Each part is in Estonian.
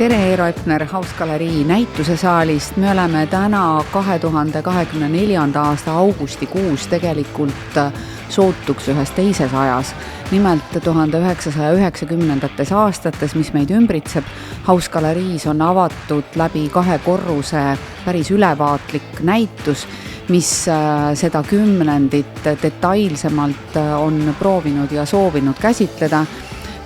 Tere, Eero Epner Hausgalerii näitusesaalist. Me oleme täna 2024. aasta augustikuus tegelikult sootuks ühes teises ajas. Nimelt 1990. aastates, mis meid ümbritseb, Hausgaleriis on avatud läbi 2 korruse päris ülevaatlik näitus, mis seda kümnendit detailsemalt on proovinud ja soovinud käsitleda.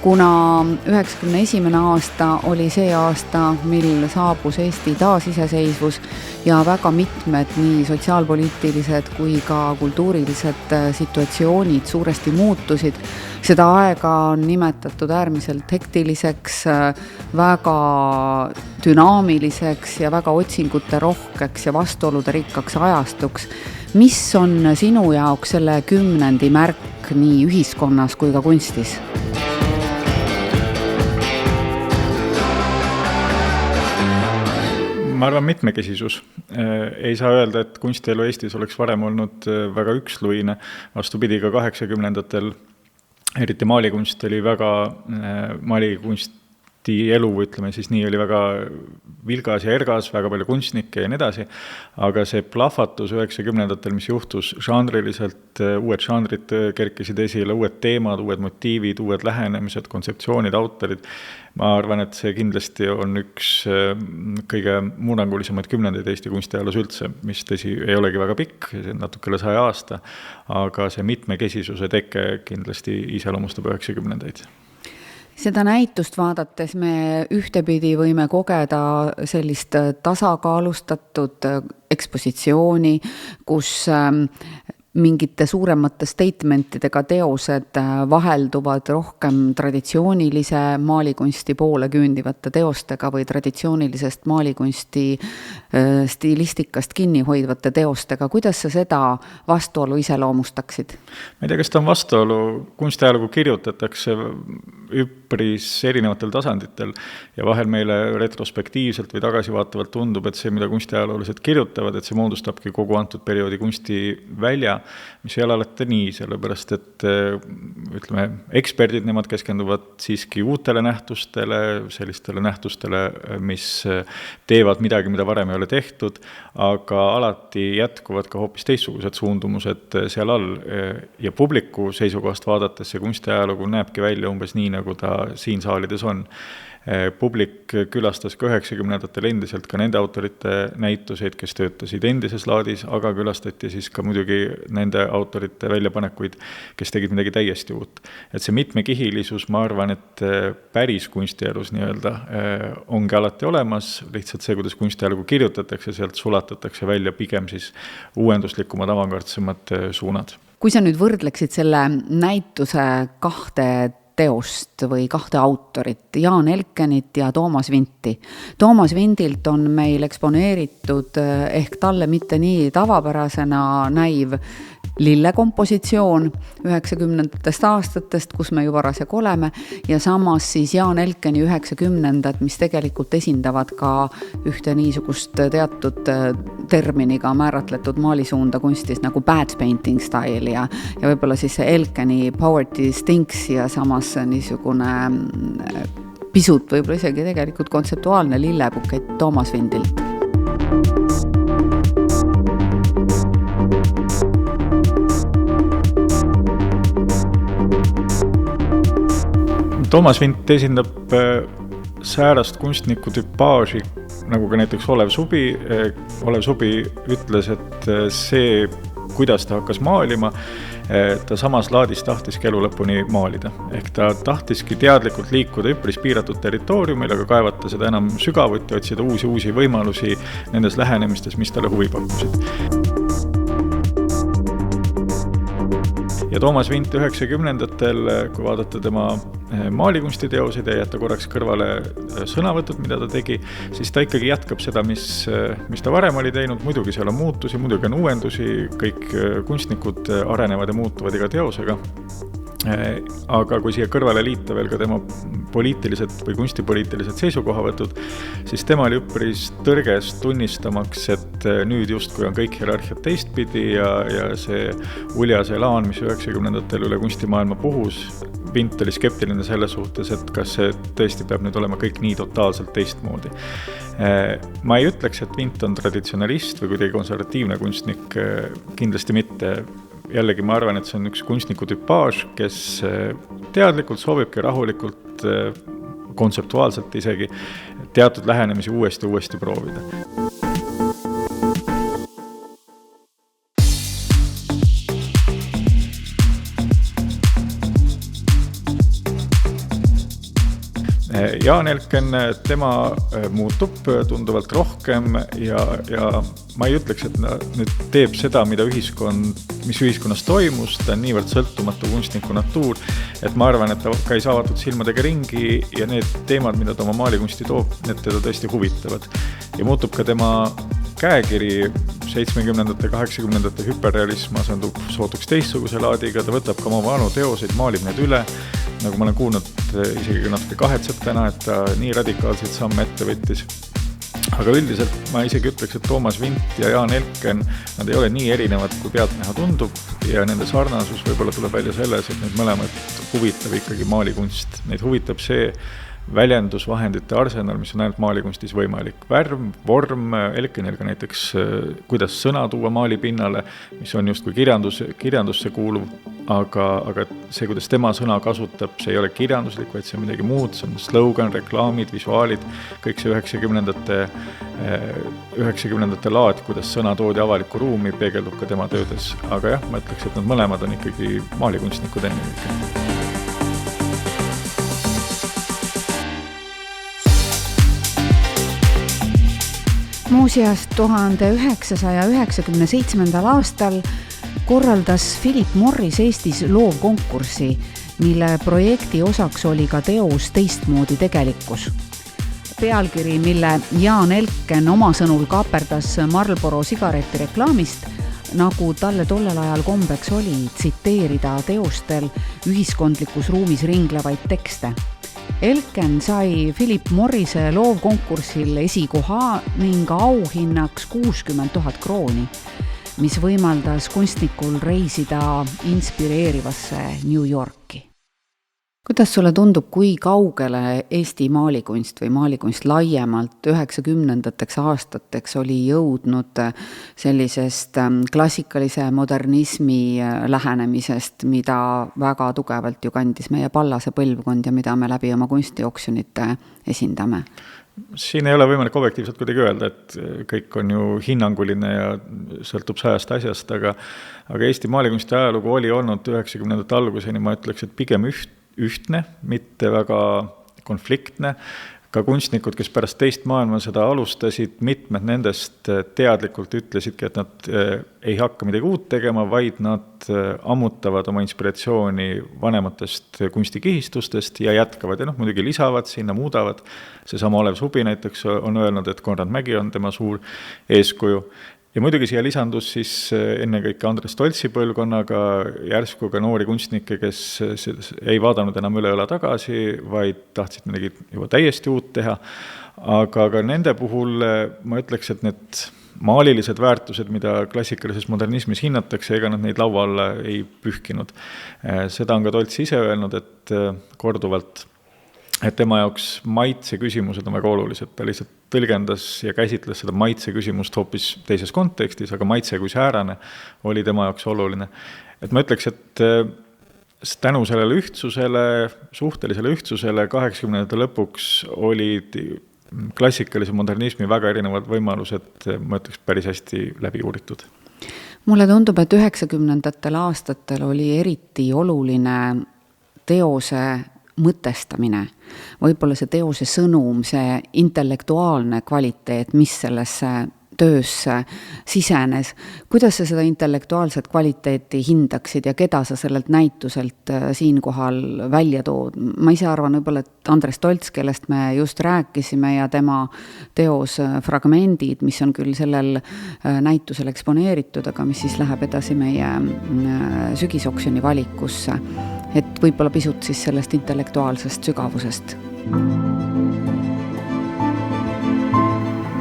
Kuna 91. aasta oli see aasta, mil saabus Eesti taasiseseisvus ja väga mitmed nii sotsiaalpoliitilised kui ka kultuurilised situatsioonid suuresti muutusid, seda aega on nimetatud äärmiselt hektiliseks, väga dünaamiliseks ja väga otsingute rohkeks ja vastuolude rikkaks ajastuks. Mis on sinu jaoks selle kümnendi märk nii ühiskonnas kui ka kunstis? Ma arvan mitmekesisus. Ei saa öelda, et kunstielu Eestis oleks varem olnud väga üksluine. Vastupidi, ka 80-ndatel eriti maalikunst oli väga, maalikunsti elu, ütleme siis nii, oli väga vilgas ja ergas, väga palju kunstnikke ja nii edasi. Aga see plahvatus 90-ndatel, mis juhtus žanriliselt, uued žanrid kerkisid esile, uued teemad, uued motiivid, uued lähenemised, kontseptsioonid, autorid. Ma arvan, et see kindlasti on üks kõige murrangulisemaid kümnendeid Eesti kunstiajaloos üldse, mis tõsi ei olegi väga pikk, natuke üle 100 aasta, aga see mitmekesisuse teke kindlasti iseloomustab 90-ndaid. Seda näitust vaadates me ühtepidi võime kogeda sellist tasakaalustatud ekspositsiooni, kus mingite suuremate statementidega teosed vahelduvad rohkem traditsioonilise maalikunsti poole küündivate teostega või traditsioonilisest maalikunsti stilistikast kinni hoidvate teostega. Kuidas sa seda vastuolu iseloomustaksid? Ma ei tea, kas ta on vastuolu. Kunstiajalugu kirjutatakse üpris erinevatel tasanditel ja vahel meile retrospektiivselt või tagasivaatavalt tundub, et see, mida kunstiajaloolised kirjutavad, et see moodustabki kogu antud perioodi kunstivälja, mis ei ole alati nii, sellepärast et ütleme, eksperdid, nemad keskenduvad siiski uutele nähtustele, sellistele nähtustele, mis teevad midagi, mida varem ei ole tehtud, aga alati jätkuvad ka hoopis teistsugused suundumused seal all ja publiku seisukohast vaadates see kunstiajalugu näebki välja umbes nii, nagu ta siin saalides on. Publik külastas ka 90-ndatel endiselt ka nende autorite näituseid, kes töötasid endises laadis, aga külastati siis ka muidugi nende autorite väljapanekuid, kes tegid midagi täiesti uut. Et see mitmekihilisus, ma arvan, et päris kunstielus nii-öelda ongi alati olemas, lihtsalt see, kuidas kunstiajalugu kirjutatakse, sealt sulatatakse välja pigem siis uuenduslikumad, avangardsemad suunad. Kui sa nüüd võrdleksid selle näituse 2 teost või 2 autorit, Jaan Elkenit ja Toomas Vinti. Toomas Vintilt on meil eksponeeritud ehk talle mitte nii tavapärasena näiv lillekompositsioon 90. aastatest, kus me ju parasjagu oleme, ja samas siis Jaan Elkeni 90-ndad, mis tegelikult esindavad ka ühte niisugust teatud terminiga määratletud maalisuunda kunstis nagu bad painting style ja võib-olla siis Elkeni poverty stinks ja samas niisugune pisut võib-olla isegi tegelikult kontseptuaalne lillebukett Toomas Vintilt. Toomas Vint esindab säärast kunstniku tüpaaži, nagu ka näiteks Olev Subi. Olev Subi ütles, et see, kuidas ta hakkas maalima, ta samas laadis tahtiski elu lõpuni maalida. Ehk ta tahtiski teadlikult liikuda üpris piiratud territooriumil, aga kaevata seda enam sügavuti, otsida uusi võimalusi nendes lähenemistes, mis talle huvi pakkusid. Ja Toomas Vint 90-ndatel, kui vaadata tema maalikunstiteoseid ja jätta korraks kõrvale sõnavõtud, mida ta tegi, siis ta ikkagi jätkab seda, mis ta varem oli teinud. Muidugi seal on muutusi, muidugi on uuendusi, kõik kunstnikud arenevad ja muutuvad iga teosega. Aga kui siia kõrvale liita veel ka tema poliitilised või kunstipoliitilised seisukohavõtud, siis tema oli üpris tõrges tunnistamaks, et nüüd justkui on kõik hierarhiad teistpidi ja see uljas elaan, mis 90-ndatel üle kunstimaailma puhus, Vint oli skeptiline selle suhtes, et kas see tõesti peab nüüd olema kõik nii totaalselt teistmoodi. Ma ei ütleks, et Vint on traditsionalist või kuidagi konservatiivne kunstnik, kindlasti mitte. Jällegi ma arvan, et see on üks kunstniku tüpaaž, kes teadlikult soovibki rahulikult, kontseptuaalselt isegi teatud lähenemisi uuesti proovida. Jaan Elken, tema muutub tunduvalt rohkem ja ma ei ütleks, et nüüd teeb seda, mis ühiskonnas toimus, ta on niivõrd sõltumatu kunstniku natuur, et ma arvan, et ta käis avatud silmadega ringi ja need teemad, mida ta oma maalikunsti toob, need teda tõesti huvitavad. Ja muutub ka tema käekiri 70-ndate, 80-ndate hüperrealism asendub sootuks teistsuguse laadiga, ta võtab ka oma vanu teoseid, maalib need üle, nagu ma olen kuulnud, isegi natuke kahetseb täna, et ta nii radikaalseid samme ette võttis. Aga üldiselt ma isegi ütleks, et Toomas Vint ja Jaan Elken, nad ei ole nii erinevad, kui pealtnäha tundub ja nende sarnasus võib-olla tuleb välja selles, et need mõlemad huvitab ikkagi maalikunst. Neid huvitab see väljendusvahendite arsenal, mis on ainult maalikunstis võimalik. Värv, vorm, Elkenil ka näiteks, kuidas sõna tuua maalipinnale, mis on just kui kirjandusse kuuluv, aga see, kuidas tema sõna kasutab, see ei ole kirjanduslik, vaid see on midagi muud, see on slogan, reklaamid, visuaalid, kõik see 90-ndate laad, kuidas sõna toodi avalikku ruumi, peegeldub ka tema töödes. Aga jah, ma ütleks, et nad mõlemad on ikkagi maalikunstnikud ennekõike. Muuseas 1997. aastal korraldas Philip Morris Eestis loovkonkurssi, mille projekti osaks oli ka teos Teistmoodi tegelikkus. Pealkiri, mille Jaan Elken oma sõnul kaaperdas Marlboro sigareti reklaamist, nagu talle tollel ajal kombeks oli tsiteerida teostel ühiskondlikus ruumis ringlevaid tekste. Elken sai Philip Morrise loovkonkursil esikoha ning auhinnaks 60 000 krooni, mis võimaldas kunstnikul reisida inspireerivasse New Yorki. Kuidas sulle tundub, kui kaugele Eesti maalikunst või maalikunst laiemalt 90-ndateks aastateks oli jõudnud sellisest klassikalise modernismi lähenemisest, mida väga tugevalt ju kandis meie Pallase põlvkond ja mida me läbi oma kunstioksjonite esindame? Siin ei ole võimalik objektiivselt kuidagi öelda, et kõik on ju hinnanguline ja sõltub sajast asjast, aga Eesti maalikunsti ajalugu oli olnud 90-ndate alguseni, ma ütleks, et pigem ühtne, mitte väga konfliktne. Ka kunstnikud, kes pärast teist maailmasõda alustasid, mitmed nendest teadlikult ütlesidki, et nad ei hakka midagi uut tegema, vaid nad ammutavad oma inspiratsiooni vanematest kunstikihistustest ja jätkavad ja muidugi lisavad sinna, muudavad. Seesama Olev Subi näiteks on öelnud, et Konrad Mägi on tema suur eeskuju. Ja muidugi siia lisandus siis ennekõike Andres Toltsi põlvkonnaga järsku ka noori kunstnikke, kes ei vaadanud enam üle õla tagasi, vaid tahtsid midagi juba täiesti uut teha. Aga nende puhul ma ütleks, et need maalilised väärtused, mida klassikalises modernismis hinnatakse, ega nad neid laua alla ei pühkinud. Seda on ka Tolts ise öelnud, et korduvalt, et tema jaoks maitse küsimused on väga olulised. Ta lihtsalt tõlgendas ja käsitles seda maitse küsimust hoopis teises kontekstis, aga maitse kui säärane oli tema jaoks oluline. Et ma ütleks, et tänu sellele ühtsusele, suhtelisele ühtsusele 80-ndate lõpuks olid klassikalise modernismi väga erinevad võimalused, ma ütleks, päris hästi läbi uuritud. Mulle tundub, et 90-ndatel aastatel oli eriti oluline teose mõtestamine, võib-olla see teose sõnum, see intellektuaalne kvaliteet, mis sellesse töösse sisenes. Kuidas sa seda intellektuaalset kvaliteeti hindaksid ja keda sa sellelt näituselt siinkohal välja tood? Ma ise arvan võib-olla, et Andres Tolts, kellest me just rääkisime ja tema teos Fragmendid, mis on küll sellel näitusel eksponeeritud, aga mis siis läheb edasi meie sügisoksjoni valikusse. Et võib-olla pisut siis sellest intellektuaalsest sügavusest.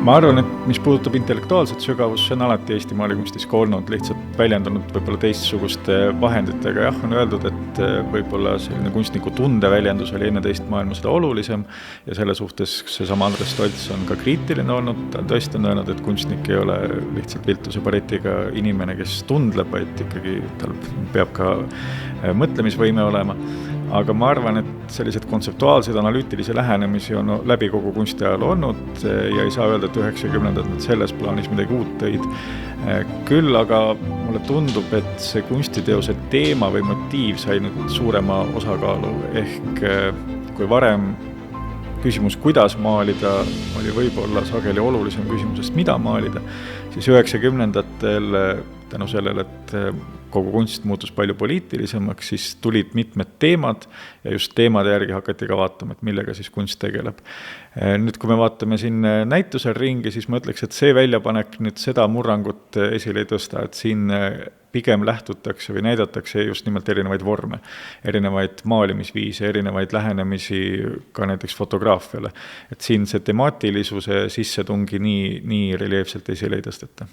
ma arvan, et mis puudutab intellektuaalset sügavust, see on alati Eesti maalikunstis ka olnud, lihtsalt väljendunud võib-olla teistsuguste vahenditega. Jah, on öeldud, et võib-olla selline kunstniku tundeväljendus oli enne teist maailmasõda olulisem ja selle suhtes seesama Andres Tolts on ka kriitiline olnud. Ta tõesti on öelnud, et kunstnik ei ole lihtsalt viltuse paletiga inimene, kes tundleb, vaid ikkagi tal peab ka mõtlemisvõime olema. Aga ma arvan, et sellised kontseptuaalsed analüütilisi lähenemisi on läbi kogu kunstiajaloo olnud ja ei saa öelda, et 90-ndad nad selles plaanis midagi uut tõid. Küll aga mulle tundub, et see kunstiteose teema või motiiv sai nüüd suurema osakaalu. Ehk kui varem küsimus, kuidas maalida, oli võib-olla sageli olulisem küsimusest, mida maalida, siis 90-ndatel tänu sellele, et kogu kunst muutus palju poliitilisemaks, siis tulid mitmed teemad ja just teemade järgi hakati ka vaatama, et millega siis kunst tegeleb. Nüüd, kui me vaatame siin näitusel ringi, siis ma ütleks, et see väljapanek nüüd seda murrangut esile ei tõsta, et siin pigem lähtutakse või näidatakse just nimelt erinevaid vorme, erinevaid maalimisviise, erinevaid lähenemisi ka näiteks fotograafiale. Et siin see temaatilisuse sissetungi nii reljeefselt esile ei tõsteta.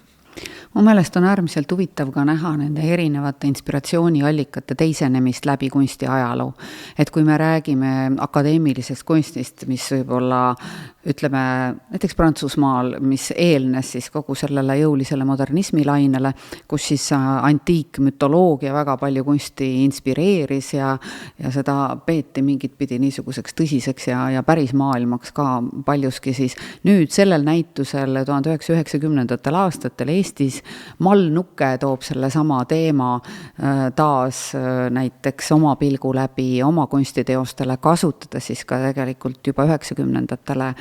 Mu meelest on äärmiselt huvitav ka näha nende erinevate inspiratsiooniallikate teisenemist läbi kunsti ajaloo. Et kui me räägime akadeemilisest kunstist, mis võib-olla ütleme näiteks Prantsusmaal, mis eelnes siis kogu sellele jõulisele modernismi lainele, kus siis antiikmütoloogia väga palju kunsti inspireeris ja seda peeti mingit pidi niisuguseks tõsiseks ja päris maailmaks ka paljuski siis. Nüüd sellel näitusel 1990. aastatel Eestis Mall Nukke toob selle sama teema taas näiteks oma pilgu läbi, oma kunstiteostele kasutada siis ka tegelikult juba 90-ndatele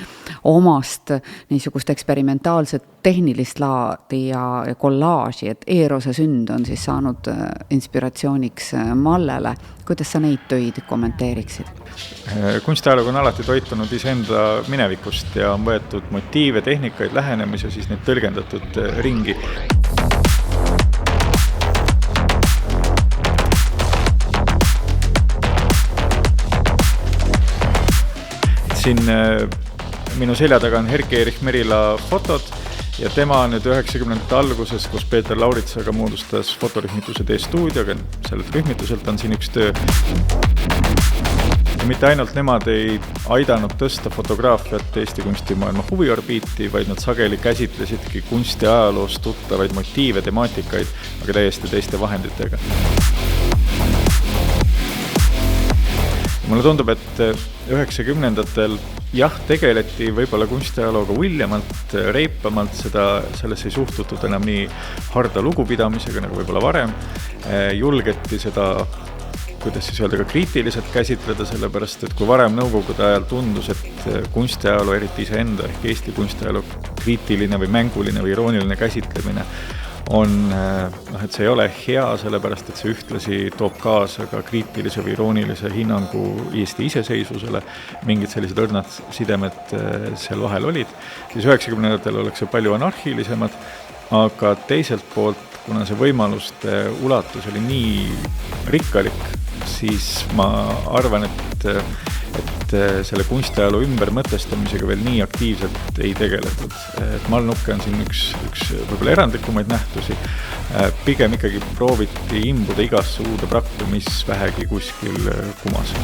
omast niisugust eksperimentaalset tehnilist laadi ja kollaaži, et Eerose sünd on siis saanud inspiratsiooniks Mallele. Kuidas sa neid töid kommenteeriksid? Kunstiajalugu on alati toitunud iseenda minevikust ja on võetud motiive, tehnikaid, lähenemisi ja siis neid tõlgendatud ringi. Siin minu selja taga on Erkki-Erich Merila fotod ja tema nüüd 90-ndate alguses, kus Peeter Lauritsaga moodustas fotorühmituse D-stuudioga, sellelt rühmituselt on siin üks töö. Ja mitte ainult nemad ei aidanud tõsta fotograafiat Eesti kunstimaailma huviorbiiti, vaid nad sageli käsitlesidki kunstiajaloos tuttavaid motiive, temaatikaid, aga täiesti teiste vahenditega. Mulle tundub, et 90-ndatel jah, tegeleti võib-olla kunstiajalooga uljemalt, reipamalt, sellesse ei suhtutud enam nii harda lugupidamisega nagu võib-olla varem. Julgeti seda, kuidas siis öelda, ka kriitiliselt käsitleda, sellepärast, et kui varem nõukogude ajal tundus, et kunstiajaloo, eriti iseenda ehk Eesti kunstiajaloo kriitiline või mänguline või irooniline käsitlemine on, et see ei ole hea, sellepärast, et see ühtlasi toob kaasa ka kriitilise või iroonilise hinnangu Eesti iseseisvusele. Mingid sellised õrnad sidemed seal vahel olid. Siis 90-ndatel oleks see palju anarhilisemad, aga teiselt poolt, kuna see võimaluste ulatus oli nii rikkalik, siis ma arvan, et selle kunstiajaloo ümber mõtestamisega veel nii aktiivselt ei tegeletud. Mall Nukke on siin üks võib-olla erandlikumaid nähtusi. Pigem ikkagi prooviti imbuda igasse uude prakti, mis vähegi kuskil kumas.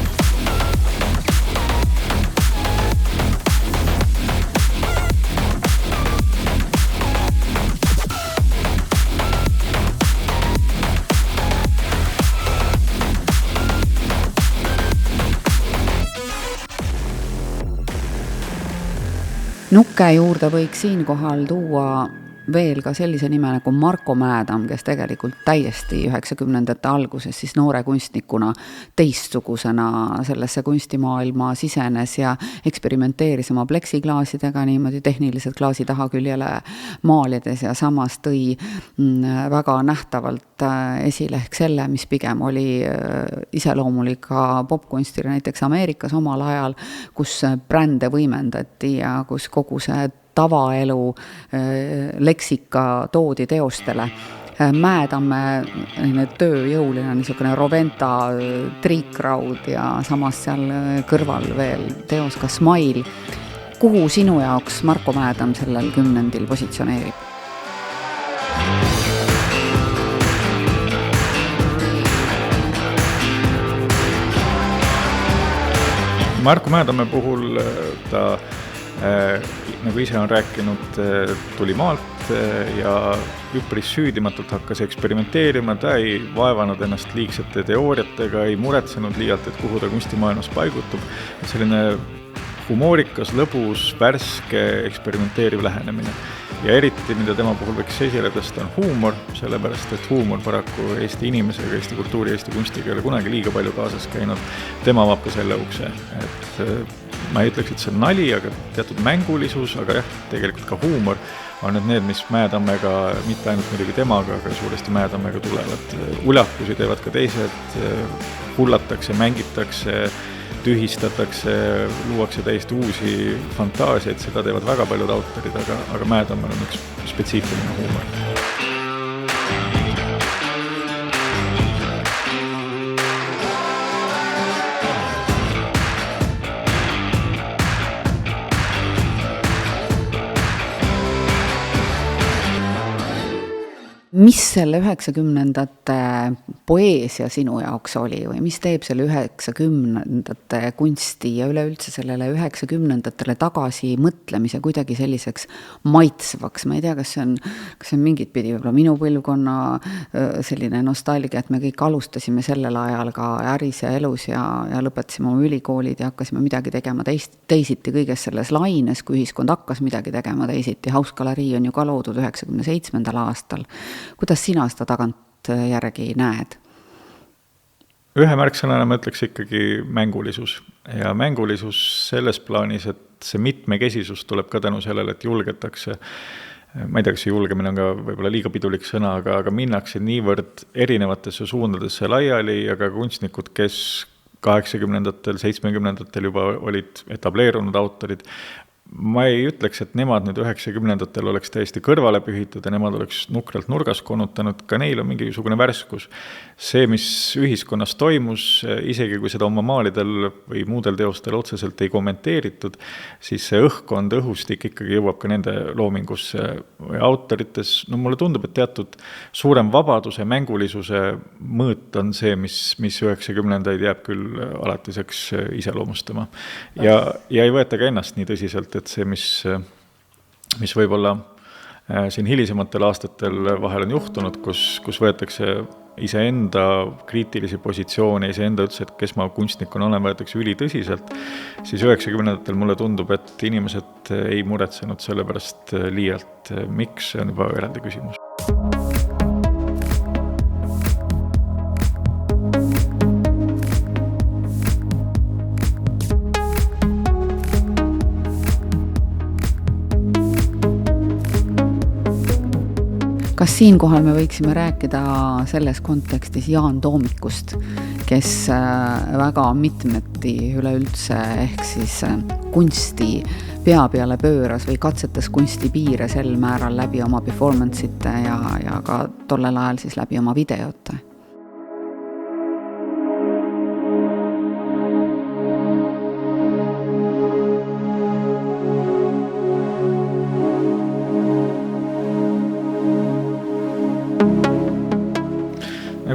Nukke juurde võiks siinkohal tuua veel ka sellise nime nagu Marko Mäedam, kes tegelikult täiesti 90-ndate alguses siis noore kunstnikuna teistsugusena sellesse kunstimaailma sisenes ja eksperimenteeris oma pleksiklaasidega niimoodi tehniliselt klaasi tahaküljele maalides ja samas tõi väga nähtavalt esile ehk selle, mis pigem oli iseloomulik ka popkunstile näiteks Ameerikas omal ajal, kus brände võimendati ja kus kogu see tavaelu leksika toodi teostele. Mäedamme tööjõuline niisugune Roventa triikraud ja samas seal kõrval veel teos ka Smile. kuhu sinu jaoks Marko Mäedam sellel 10. positsioneerib? Marko Mäedamme puhul ta, nagu ise on rääkinud, tuli maalt ja üpris süüdimatult hakkas eksperimenteerima, ta ei vaevanud ennast liigsete teooriatega, ei muretsenud liialt, et kuhu ta kunstimaailmas paigutub. Selline humoorikas, lõbus, värske, eksperimenteeriv lähenemine. Ja eriti, mida tema puhul võiks esile tõsta, on huumor, sellepärast, et huumor paraku Eesti inimesega, Eesti kultuuri, Eesti kunstiga ei ole kunagi liiga palju kaasas käinud. Tema avab ka selle ukse. Et ma ei ütleks, et see on nali, aga teatud mängulisus, aga jah, tegelikult ka huumor on need, mis Mäedammega, mitte ainult muidugi temaga, aga suuresti Mäedammega tulevad. Uljakusi teevad ka teised, hullatakse, mängitakse, tühistatakse, luuakse täiesti uusi fantaasiaid, seda teevad väga paljud autorid, aga Mäedammal on üks spetsiifiline huumor. Mis selle 90ndate poeesia sinu jaoks oli või mis teeb selle 90ndate kunsti ja üleüldse sellele 90ndatele tagasi mõtlemise kuidagi selliseks maitsvaks? Ma ei tea, kas see on mingit pidi võib-olla minu põlvkonna selline nostalgia, et me kõik alustasime sellel ajal ka äris ja elus ja lõpetasime oma ülikoolid ja hakkasime midagi tegema teisiti kõiges selles laines, kui ühiskond hakkas midagi tegema teisiti. Hausgalerii on ju ka loodud 97. aastal. Kuidas sina seda tagant järgi näed? Ühe märksõnana ma ütleks ikkagi mängulisus. Ja mängulisus selles plaanis, et see mitmekesisus tuleb ka tänu sellele, et julgetakse, ma ei tea, kas see julgemine on ka võib-olla liiga pidulik sõna, aga minnakse niivõrd erinevatesse suundadesse laiali ja ka kunstnikud, kes 80-ndatel, 70-ndatel juba olid etableerunud autorid. Ma ei ütleks, et nemad nüüd 90-ndatel oleks täiesti kõrvale pühitud ja nemad oleks nukralt nurgas konutanud, ka neil on mingisugune värskus. See, mis ühiskonnas toimus, isegi kui seda oma maalidel või muudel teostel otseselt ei kommenteeritud, siis see õhkkond, õhustik ikkagi jõuab ka nende loomingusse autorites. No mulle tundub, et teatud suurem vabaduse, mängulisuse mõõt on see, mis 90-ndaid jääb küll alatiseks iseloomustama. Ja ei võeta ka ennast nii tõsiselt, et see, mis võib-olla siin hilisematel aastatel vahel on juhtunud, kus võetakse iseenda kriitilisi positsioone, iseenda üldse, et kes ma kunstnikuna olen, võetakse ülitõsiselt, siis 90-ndatel mulle tundub, et inimesed ei muretsenud selle pärast liialt. Miks? See on juba eraldi küsimus. Kas siinkohal me võiksime rääkida selles kontekstis Jaan Toomikust, kes väga mitmeti üleüldse ehk siis kunsti pea peale pööras või katsetas kunsti piire sel määral läbi oma performance'ite ja ka tollel ajal siis läbi oma videote?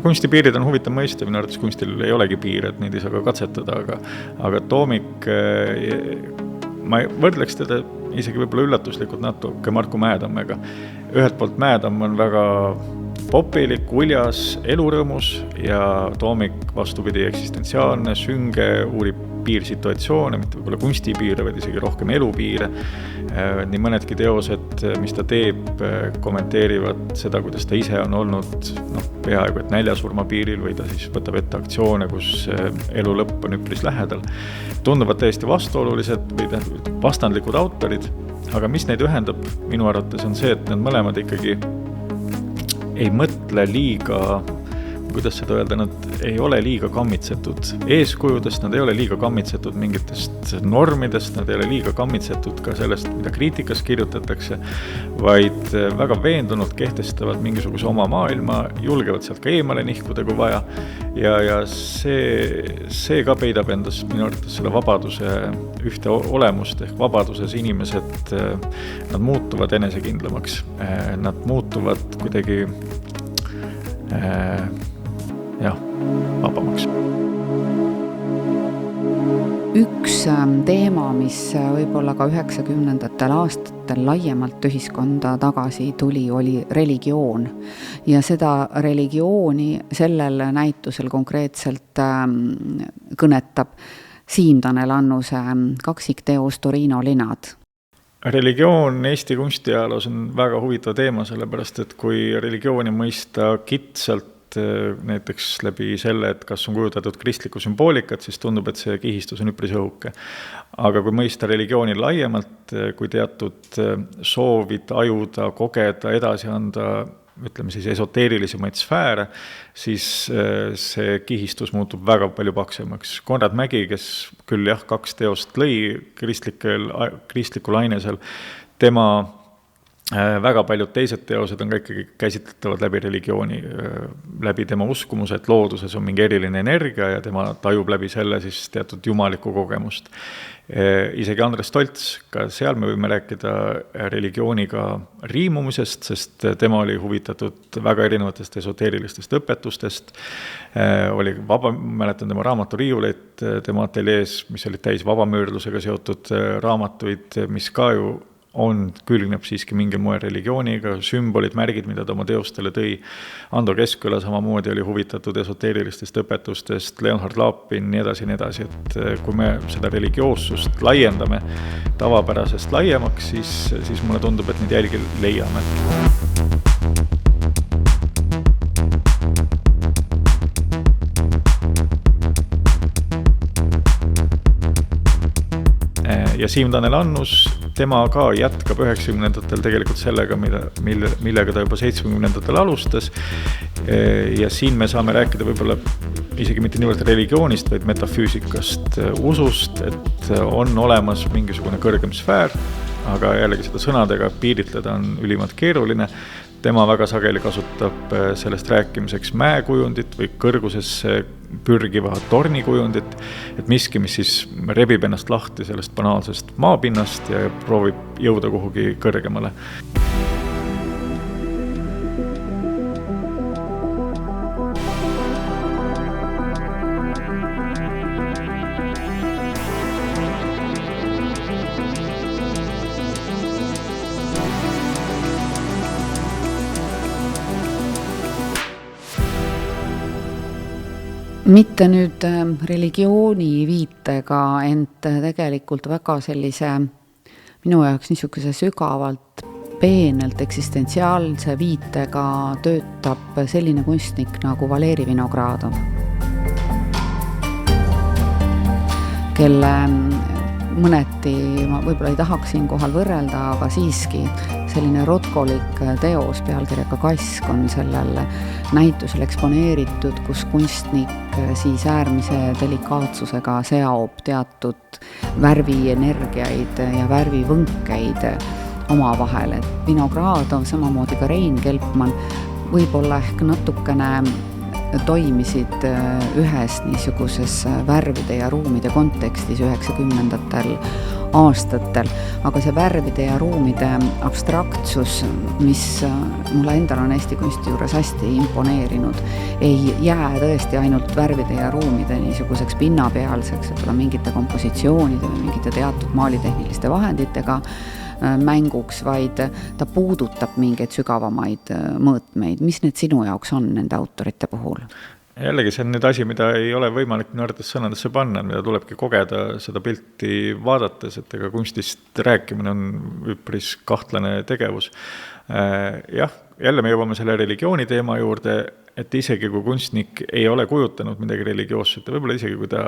Kunstipiirid on huvitav mõiste, minu arvates kunstil ei olegi piire, et neid ei saa ka katsetada, aga Toomik, ma võrdleks teda isegi võib-olla üllatuslikult natuke Marko Mäedammega. Ühelt poolt Mäedamm on väga popilik, uljas, elurõõmus ja Toomik vastupidi eksistentsiaalne, sünge, uurib piirsituatsioone, mitte võib-olla kunstipiire, vaid isegi rohkem elupiire. Nii mõnedki teosed, mis ta teeb, kommenteerivad seda, kuidas ta ise on olnud peaaegu et näljasurma piiril või ta siis võtab ette aktsioone, kus elu lõpp on üpris lähedal. Tunduvad täiesti vastuolulised või vastandlikud autorid, aga mis neid ühendab minu arvates on see, et need mõlemad ikkagi ei mõtle liiga kuidas seda öelda, nad ei ole liiga kammitsetud eeskujudest, nad ei ole liiga kammitsetud mingitest normidest, nad ei ole liiga kammitsetud ka sellest, mida kriitikas kirjutatakse, vaid väga veendunult kehtestavad mingisuguse oma maailma, julgevad sealt ka eemale nihkuda, kui vaja. Ja see ka peidab endas minu arvates selle vabaduse ühte olemust, ehk vabaduses inimesed, nad muutuvad enesekindlamaks, nad muutuvad kuidagi vabamaks. Üks teema, mis võib-olla ka 90ndatel aastatel laiemalt ühiskonda tagasi tuli, oli religioon. Ja seda religiooni sellel näitusel konkreetselt kõnetab Siim Tanel Annuse kaksikteos Torino linad. Religioon Eesti kunstiajaloos on väga huvitav teema, sellepärast et kui religiooni mõista kitsalt näiteks läbi selle, et kas on kujutatud kristlikku sümboolikat, siis tundub, et see kihistus on üpris õhuke. Aga kui mõista religiooni laiemalt, kui teatud soovi tajuda, kogeda, edasi anda, ütleme siis esoteerilisemaid sfääre, siis see kihistus muutub väga palju paksemaks. Konrad Mägi, kes küll 2 teost lõi kristlikul ainesel, tema väga paljud teised teosed on ka ikkagi käsitletavad läbi religiooni, läbi tema uskumuse, et looduses on mingi eriline energia ja tema tajub läbi selle siis teatud jumalikku kogemust. Isegi Andres Tolts, ka seal me võime rääkida religiooniga riimumisest, sest tema oli huvitatud väga erinevatest esoteerilistest õpetustest. Mäletan tema raamaturiiuleid tema ateljees, mis olid täis vabamöörlusega seotud raamatuid, mis ka ju külgneb siiski mingil moel religiooniga, sümbolid, märgid, mida ta oma teostele tõi. Ando Keskküla samamoodi oli huvitatud esoteerilistest õpetustest, Leonhard Laapin, nii edasi, et kui me seda religioossust laiendame tavapärasest laiemaks, siis mulle tundub, et neid jälgi leiame. Ja Siim Tanel Annus, tema ka jätkab 90ndatel tegelikult sellega, millega ta juba 70ndatel alustas. Ja siin me saame rääkida võib-olla isegi mitte niivõrd religioonist, vaid metafüüsikast, usust, et on olemas mingisugune kõrgem sfäär, aga jällegi seda sõnadega piiritleda on ülimalt keeruline. Tema väga sageli kasutab sellest rääkimiseks mäekujundit või kõrgusesse pürgiva tornikujundit, et miski, mis siis rebib ennast lahti sellest banaalsest maapinnast ja proovib jõuda kuhugi kõrgemale. Mitte nüüd religiooni viitega, ent tegelikult väga sellise minu jaoks niisuguse sügavalt peenelt eksistentsiaalse viitega töötab selline kunstnik nagu Valeri Vinogradov, kelle mõneti ma võib-olla ei tahaks siin kohal võrrelda, aga siiski selline rotkolik teos pealkirjaga Kask on sellel näitusel eksponeeritud, kus kunstnik siis äärmise delikaatsusega seob teatud värvienergiaid ja värvivõnkeid omavahel. Et Vinogradov, samamoodi ka Rein Kelpmann võib-olla ehk natukene toimisid ühes niisuguses värvide ja ruumide kontekstis 90ndatel aastatel, aga see värvide ja ruumide abstraktsus, mis mulle endal on Eesti kunsti juures hästi imponeerinud, ei jää tõesti ainult värvide ja ruumide niisuguseks pinnapealseks, et mingite kompositsioonide või mingite teatud maalitehniliste vahenditega mänguks, vaid ta puudutab mingeid sügavamaid mõõtmeid. Mis need sinu jaoks on nende autorite puhul? Jällegi see on nüüd asi, mida ei ole võimalik minu arvates sõnadesse panna, mida tulebki kogeda seda pilti vaadates, et ega kunstist rääkimine on üpris kahtlane tegevus. Jah, jälle me jõuame selle religiooni teema juurde, et isegi kui kunstnik ei ole kujutanud midagi religioosset, võib-olla isegi kui ta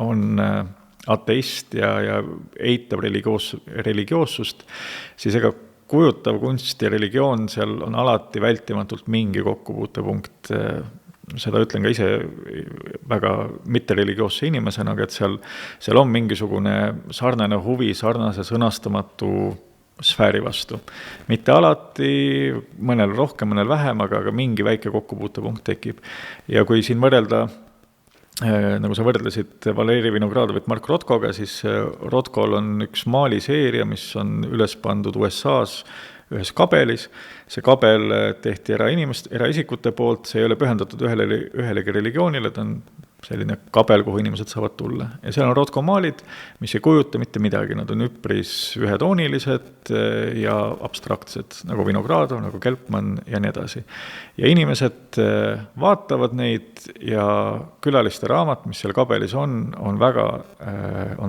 on ateist ja eitab religioossust, siis ega kujutav kunst ja religioon, seal on alati vältimatult mingi kokkupuutepunkt seda ütlen ka ise väga mittereligioosse inimesena, aga et seal on mingisugune sarnane huvi sarnase sõnastamatu sfääri vastu. Mitte alati, mõnel rohkem, mõnel vähem, aga mingi väike kokkupuutepunkt tekib. Ja kui siin võrrelda, nagu sa võrdlesid Valeri Vinogradovit Mark Rotkoga, siis Rotkol on üks maaliseeria, mis on üles pandud USA-s ühes kabelis. See kabel tehti eraisikute poolt, see ei ole pühendatud ühelegi religioonile, ta on selline kabel, kuhu inimesed saavad tulla. Ja seal on Rotko maalid, mis ei kujuta mitte midagi, nad on üpris ühetoonilised ja abstraktsed, nagu Vinogradov, nagu Kelpmann ja nii edasi. Ja inimesed vaatavad neid ja külaliste raamat, mis seal kabelis on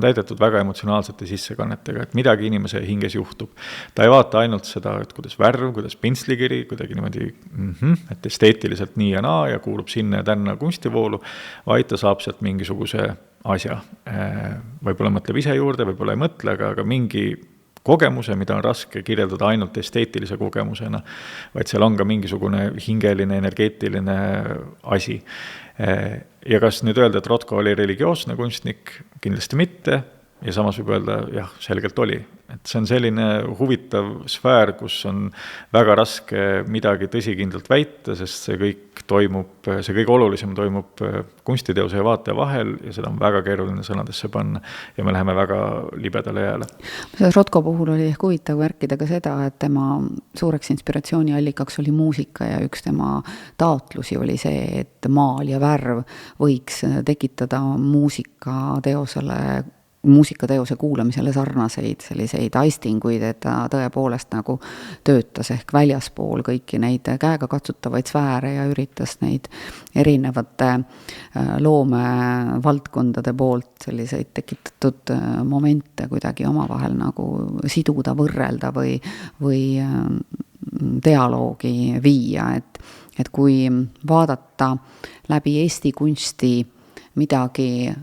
täidetud väga emotsionaalsete sissekannetega, et midagi inimese hinges juhtub. Ta ei vaata ainult seda, et kuidas värv, kuidas pintslikiri, kuidagi niimoodi, et esteetiliselt nii ja naa ja kuulub sinna ja tänna kunstivoolu, vaid ta saab sealt mingisuguse asja. Võib-olla mõtleb ise juurde, võib-olla ei mõtle, aga mingi kogemuse, mida on raske kirjeldada ainult esteetilise kogemusena, vaid seal on ka mingisugune hingeline, energeetiline asi. Ja kas nüüd öelda, et Rotko oli religioosne kunstnik? Kindlasti mitte. Ja samas võib öelda, jah, selgelt oli. Et see on selline huvitav sfäär, kus on väga raske midagi tõsikindlalt väita, sest see kõige olulisem toimub kunstiteose ja vaataja vahel ja seda on väga keeruline sõnadesse panna ja me läheme väga libedale jääle. Rotko puhul oli huvitav märkida ka seda, et tema suureks inspiratsiooniallikaks oli muusika ja üks tema taotlusi oli see, et maal ja värv võiks tekitada muusikateose kuulamisele sarnaseid selliseid aistinguid, et ta tõepoolest nagu töötas ehk väljaspool kõiki neid käega katsutavaid sfääre ja üritas neid erinevate loomevaldkondade poolt selliseid tekitatud momente kuidagi omavahel nagu siduda, võrrelda või dialoogi viia, et kui vaadata läbi Eesti kunsti midagi,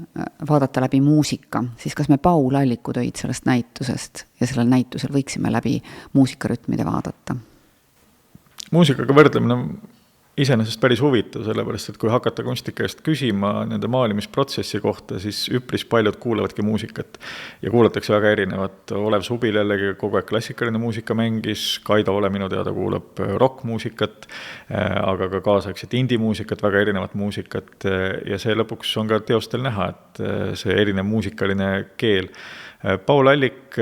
vaadata läbi muusika, siis kas me Paul Alliku töid sellest näitusest ja sellel näitusel võiksime läbi muusikarütmide vaadata? Muusikaga võrdlemine iseenesest päris huvitav, sellepärast, et kui hakata kunstnike eest küsima nende maalimisprotsessi kohta, siis üpris paljud kuulavadki muusikat ja kuulatakse väga erinevat. Olev Subil jällegi kogu aeg klassikaline muusika mängis, Kaido Ole minu teada kuulab rockmuusikat, aga ka kaasaegset indimuusikat, väga erinevat muusikat ja see lõpuks on ka teostel näha, et see erinev muusikaline keel. Paul Allik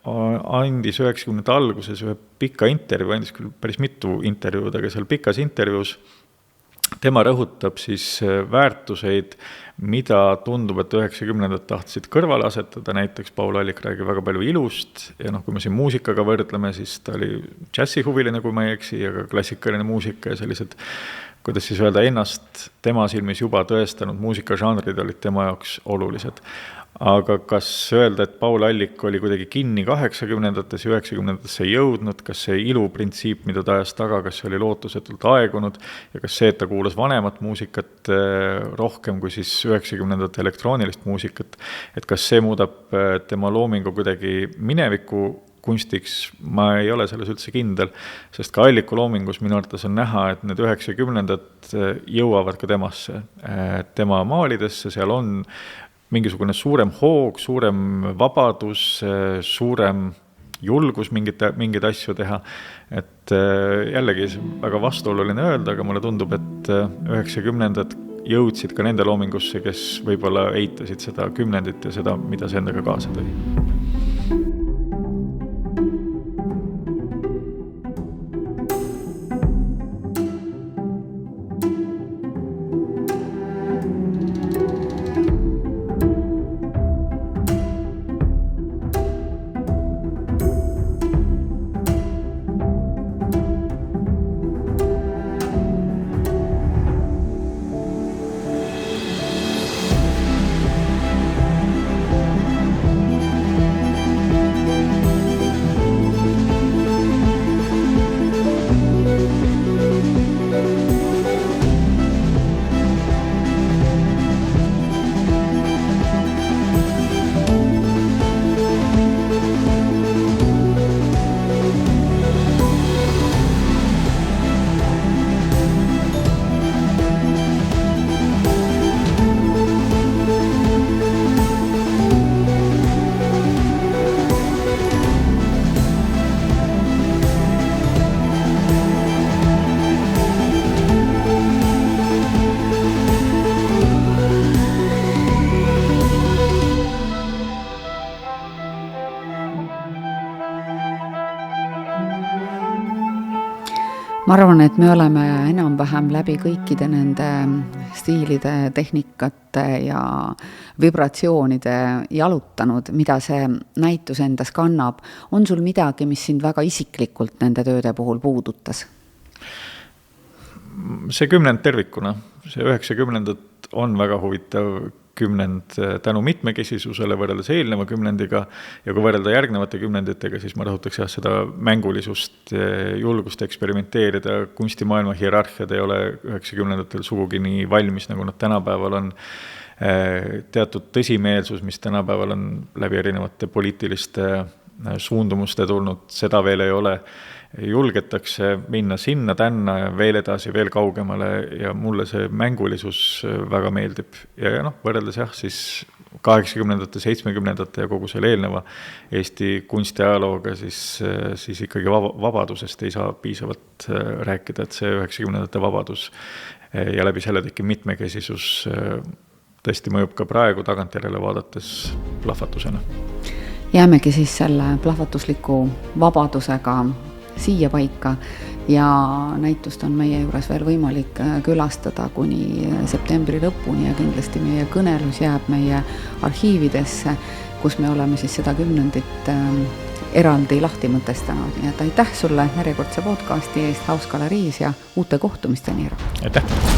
andis 90. alguses ühe pika intervjuu, andis küll päris mitu intervjuud, aga seal pikas intervjuus tema rõhutab siis väärtuseid, mida tundub, et 90. tahtsid kõrvale asetada, näiteks Paul Allik räägib väga palju ilust ja kui me siin muusikaga võrdleme, siis ta oli džässihuviline, kui ma ei eksi, aga klassikaline muusika ja sellised, kuidas siis öelda, ennast tema silmis juba tõestanud muusikažanrid olid tema jaoks olulised. Aga kas öelda, et Paul Allik oli kuidagi kinni 80-ndates ja 90-ndatesse jõudnud, kas see iluprintsiip, mida ta ajas taga, kas see oli lootusetult aegunud ja kas see, et ta kuulas vanemat muusikat rohkem kui siis 90-ndate elektroonilist muusikat, et kas see muudab tema loomingu kuidagi mineviku kunstiks, ma ei ole selles üldse kindel, sest ka Alliku loomingus minu arvates on näha, et need 90-ndad jõuavad ka temasse, tema maalidesse, seal on mingisugune suurem hoog, suurem vabadus, suurem julgus mingeid asju teha. Et jällegi väga vastuoluline öelda, aga mulle tundub, et 90-ndad jõudsid ka nende loomingusse, kes võib-olla eitasid seda kümnendit ja seda, mida see endaga kaasa tõi. ma arvan, et me oleme enam-vähem läbi kõikide nende stiilide, tehnikate ja vibratsioonide jalutanud, mida see näitus endas kannab. On sul midagi, mis sind väga isiklikult nende tööde puhul puudutas? See 10 tervikuna, see 90 on väga huvitav 10 tänu mitmekesisusele võrreldes eelneva 10 ja kui võrrelda järgnevate 10, siis ma rõhutaks seda mängulisust, julgust eksperimenteerida, kunstimaailma hierarhiad ei ole 90 sugugi nii valmis, nagu nad tänapäeval on. Teatud tõsimeelsus, mis tänapäeval on läbi erinevate poliitiliste suundumuste tulnud, seda veel ei ole. Julgetakse minna sinna tänna ja veel edasi, veel kaugemale ja mulle see mängulisus väga meeldib. Ja võrreldes siis 80, 70 ja kogu selle eelneva Eesti kunstiajalooga, siis ikkagi vabadusest ei saa piisavalt rääkida, et see 90 vabadus ja läbi selle tekib mitmekesisus tõesti mõjub ka praegu tagantjärele vaadates plahvatusena. Jäämegi siis selle plahvatusliku vabadusega siia paika ja näitust on meie juures veel võimalik külastada kuni septembri lõpuni ja kindlasti meie kõnelus jääb meie arhiividesse, kus me oleme siis seda 10 eraldi lahti mõtestanud. Nii et aitäh sulle järjekordse podcasti eest Haus Galeriis ja uute kohtumisteni. Aitäh!